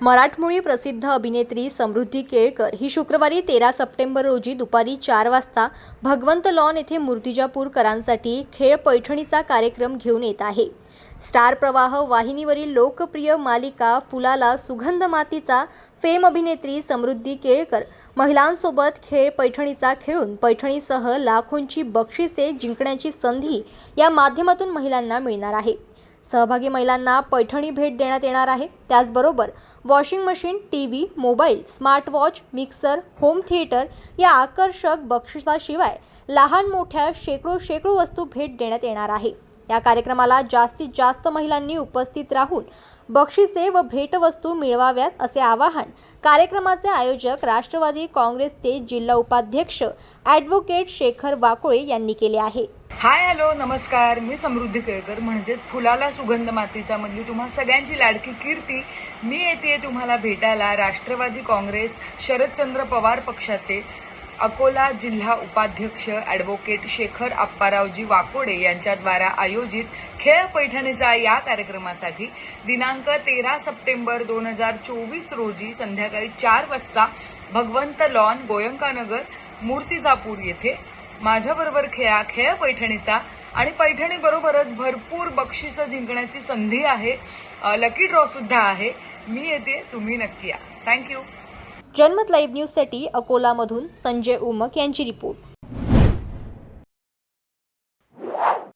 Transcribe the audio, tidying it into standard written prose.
मराठमोळी प्रसिद्ध अभिनेत्री समृद्धी केळकर ही शुक्रवारी 13 सप्टेंबर रोजी दुपारी 4 वाजता भगवंत लॉन येथे मूर्तिजापूरकरांसाठी खेळ पैठणीचा कार्यक्रम घेऊन येत आहे. स्टार प्रवाह वाहिनीवरील लोकप्रिय मालिका फुलाला सुगंध मातीचा फेम अभिनेत्री समृद्धी केळकर महिलांसोबत खेळ पैठणीचा खेळून पैठणीसह लाखोंची बक्षिसे जिंकण्याची संधी या माध्यमातून महिलांना मिळणार आहे. सहभागी महिलांना पैठणी भेट देण्यात येणार आहे. त्याचबरोबर washing machine, TV, mobile, smart watch, mixer, home theatre या आकर्षक बक्षिसाशिवाय लहान मोठ्या शेकडो वस्तू भेट देण्यात येणार आहे. या कार्यक्रमाला जास्तीत जास्त महिलांनी उपस्थित राहून बक्षिसे व भेटवस्तू मिळवाव्यात असे आवाहन कार्यक्रमाचे आयोजक राष्ट्रवादी काँग्रेसचे जिल्हा उपाध्यक्ष ॲडव्होकेट शेखर वाकोळे यांनी केले आहे. हाय हॅलो नमस्कार, मी समृद्धी केळकर म्हणजेच फुलाला सुगंध मातीचा मधली तुम्हा सगळ्यांची लाडकी कीर्ती. मी येते तुम्हाला भेटायला राष्ट्रवादी काँग्रेस शरदचंद्र पवार पक्षाचे अकोला जिल्हा उपाध्यक्ष ॲडव्होकेट शेखर आप्पारावजी वाकोडे यांच्याद्वारा आयोजित खेळ पैठणीचा या कार्यक्रमासाठी दिनांक 13 सप्टेंबर 2024 रोजी संध्याकाळी 4 वाजता भगवंत लॉन, गोयंकानगर, मूर्तिजापूर येथे माझ्याबरोबर खेळ पैठणीचा आणि पैठणी बरोबरच भरपूर बक्षिसं जिंकण्याची संधी आहे. लकी ड्रॉ सुद्धा आहे. मी येते, तुम्ही नक्की या. थँक्यू. जनमत लाईव्ह न्यूजसाठी अकोलामधून संजय उमक यांची रिपोर्ट.